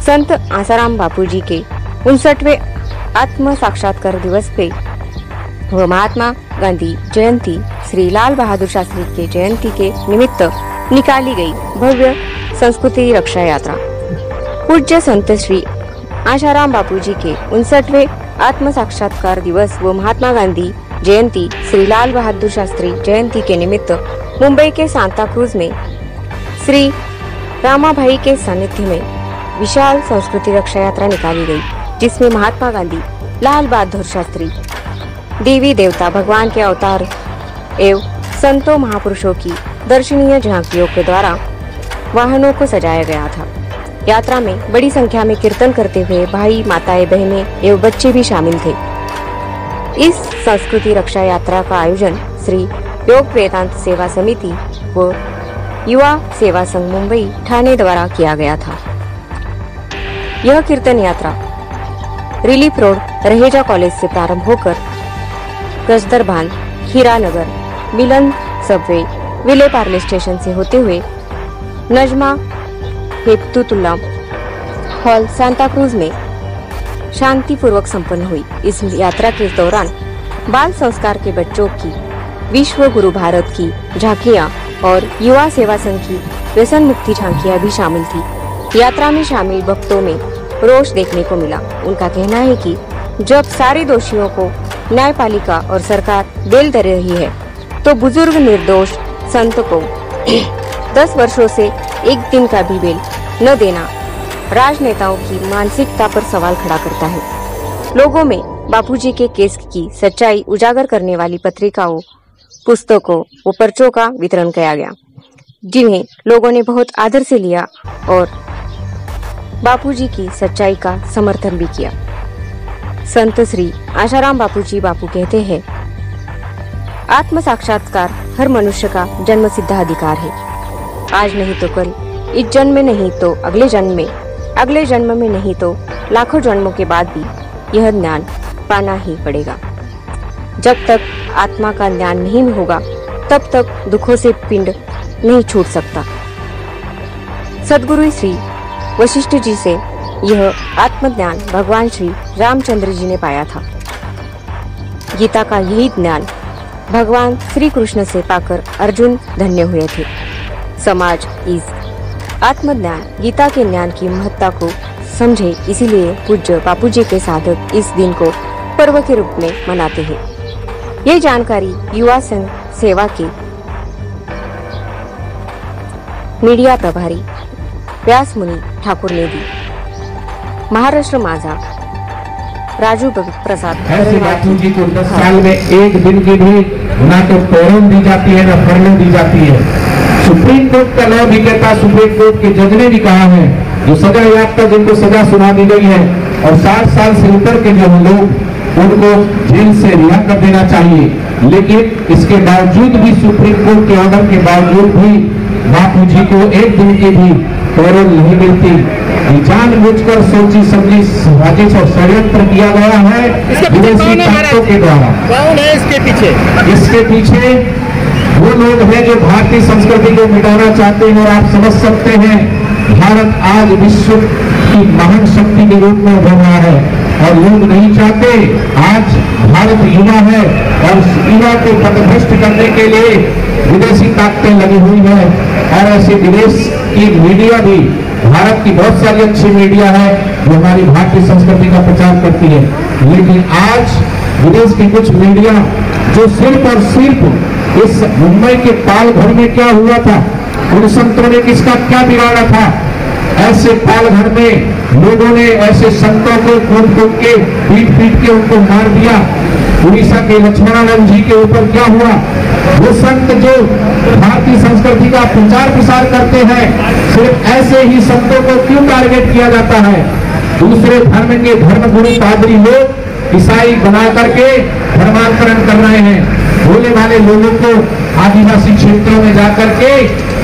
संत आसाराम बापूजी के 59वें आत्म साक्षात्कार दिवस पे व महात्मा गांधी जयंती श्री लाल बहादुर शास्त्री के जयंती के निमित्त निकाली गई भव्य संस्कृति रक्षा यात्रा पूज्य संत श्री आसाराम बापूजी के 59वें आत्म साक्षात्कार दिवस व महात्मा गांधी जयंती श्री लाल बहादुर शास्त्री जयंती के निमित्त मुंबई के सांता क्रूज में श्री रामाभाई के सानिध्य में विशाल संस्कृति रक्षा यात्रा निकाली गई, जिसमें महात्मा गांधी, लाल बहादुर शास्त्री, देवी देवता, भगवान के अवतार एवं संतों महापुरुषों की दर्शनीय झांकियों के द्वारा वाहनों को सजाया गया था। यात्रा में बड़ी संख्या में कीर्तन करते हुए भाई, माताएं, बहनें एवं बच्चे भी शामिल थे। इस संस्कृति रक्षा यात्रा का आयोजन श्री योग वेदांत सेवा समिति व युवा सेवा संघ मुंबई ठाणे द्वारा किया गया था। यह कीर्तन यात्रा रिलीफ रोड रहेजा कॉलेज से प्रारंभ होकर कस्तरबान, हीरानगर, मिलन सबवे, विले पार्ले स्टेशन से होते हुए नजमा हेप्तुतुल्ला हॉल सांता क्रूज में शांतिपूर्वक संपन्न हुई। इस यात्रा के दौरान बाल संस्कार के बच्चों की, विश्व गुरु भारत की झांकियां और युवा सेवा संघ की व्यसन मुक्ति झांकियां भी शामिल थी। यात्रा में शामिल भक्तों में रोष देखने को मिला। उनका कहना है कि जब सारे दोषियों को न्यायपालिका और सरकार बेल दे रही है, तो बुजुर्ग निर्दोष संत को 10 वर्षों से एक दिन का भी बेल न देना राजनेताओं की मानसिकता पर सवाल खड़ा करता है। लोगों में बापूजी के केस की सच्चाई उजागर करने वाली पत्रिकाओं, पुस्तकों व पर्चों का वितरण किया गया, जिन्हें लोगों ने बहुत आदर से लिया और बापूजी की सच्चाई का समर्थन भी किया। संत श्री आसाराम बापूजी बापू कहते हैं, आत्म साक्षात्कार हर मनुष्य का जन्म सिद्ध अधिकार है। आज नहीं तो कल, इस जन्म में नहीं तो अगले जन्म में, अगले जन्म में नहीं तो लाखों जन्मों के बाद भी यह ज्ञान पाना ही पड़ेगा। जब तक आत्मा का ज्ञान नहीं होगा, तब तक दुखों से पिंड नहीं छूट सकता। सद्गुरु श्री वशिष्ठ जी से यह आत्मज्ञान भगवान श्री रामचंद्र जी ने पाया था। गीता का यही ज्ञान भगवान श्री कृष्ण से पाकर अर्जुन धन्य हुए थे। समाज इस आत्मज्ञान गीता के ज्ञान की महत्ता को समझे, इसीलिए पूज्य बापूजी के साधक इस दिन को पर्व के रूप में मनाते हैं। ये जानकारी युवा संघ सेवा के मीडिया प्रभारी व्यास मुनि ठाकुर ने दी। महाराष्ट्र माझा राजू प्रसाद। ऐसे बापूजी को 10 साल में एक दिन की भी ना तो पैरोल दी जाती है, ना फरलो दी जाती है। सुप्रीम कोर्ट का लॉ भी कहता, सुप्रीम कोर्ट के जज ने भी कहा है, जो सजा याफ्ता जिनको सजा सुना दी गई है और 60 साल से ऊपर के जो लोग, उनको जेल से रिहा कर देना चाहिए। लेकिन इसके बावजूद भी, सुप्रीम कोर्ट के ऑर्डर के बावजूद भी बापूजी को एक दिन की भी पैरोल नहीं मिलती। जानबूझकर सोची समझी साजिश और षड्यंत्र किया गया है विदेशी ताकतों के द्वारा। कौन है इसके पीछे? इसके पीछे वो लोग हैं जो भारतीय संस्कृति को मिटाना चाहते हैं। और आप समझ सकते हैं, भारत आज विश्व की महान शक्ति के रूप में उभर रहा है और लोग नहीं चाहते। आज भारत युवा है और युवा को पथभ्रष्ट करने के लिए विदेशी ताकतें लगी हुई है। और ऐसे विदेश की मीडिया भी, भारत की बहुत सारी अच्छी मीडिया है जो हमारी भारतीय संस्कृति का प्रचार करती है, लेकिन आज विदेश की कुछ मीडिया जो सिर्फ और सिर्फ इस मुंबई के पाल घर में क्या हुआ था, उन संतों ने किसका क्या बिगाड़ा था, ऐसे पाल घर में लोगों ने ऐसे संतों को कूट के, पीट के उनको मार दिया। उड़ीसा के लक्ष्मणानंद जी के ऊपर क्या हुआ? वो संत जो भारतीय संस्कृति का प्रचार प्रसार करते हैं, सिर्फ ऐसे ही संतों को क्यों टारगेट किया जाता है? दूसरे धर्म के धर्मगुरु पादरी लोग ईसाई बना करके धर्मांतरण कर रहे हैं। भोले भाले लोगों को आदिवासी क्षेत्रों में जाकर के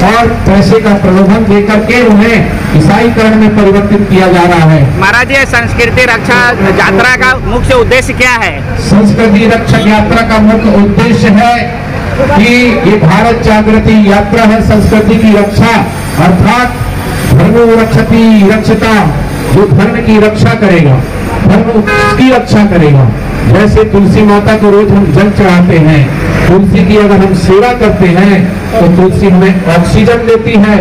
और पैसे का प्रलोभन देकर के उन्हें ईसाईकरण में परिवर्तित किया जा रहा है। महाराज, ये संस्कृति रक्षा यात्रा का मुख्य उद्देश्य क्या है? संस्कृति रक्षा यात्रा का मुख्य उद्देश्य है कि ये भारत जागृति यात्रा है। संस्कृति की रक्षा अर्थात धर्मो रक्षति रक्षता, जो धर्म की रक्षा करेगा, धर्म की रक्षा करेगा। जैसे तुलसी माता को रोज हम जल चढ़ाते हैं, तुलसी की अगर हम सेवा करते हैं तो तुलसी हमें ऑक्सीजन देती है,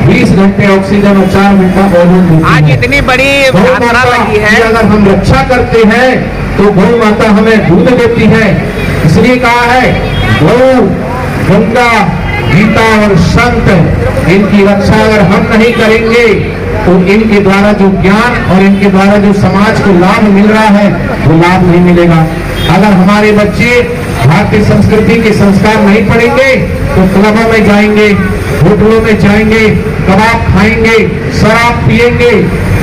20 घंटे ऑक्सीजन और 4 घंटा ओजोन देती है। आज इतनी बड़ी यात्रा लगी है, अगर हम रक्षा करते हैं तो गौ माता हमें दूध देती है। इसलिए कहा है गौ, गंगा, गीता और संत, इनकी रक्षा अगर हम नहीं करेंगे तो इनके द्वारा जो ज्ञान और इनके द्वारा जो समाज को लाभ मिल रहा है वो लाभ नहीं मिलेगा। अगर हमारे बच्चे भारतीय संस्कृति के संस्कार नहीं पढ़ेंगे तो क्लबों में जाएंगे, होटलों में जाएंगे, कबाब खाएंगे, शराब पिएंगे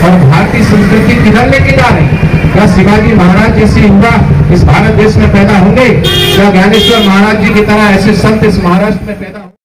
और भारतीय संस्कृति किधर लेके जा रहे हैं? क्या शिवाजी महाराज जैसे युवा इस भारत देश में पैदा होंगे? क्या ज्ञानेश्वर महाराज जी की तरह ऐसे संत इस महाराष्ट्र में पैदा होंगे?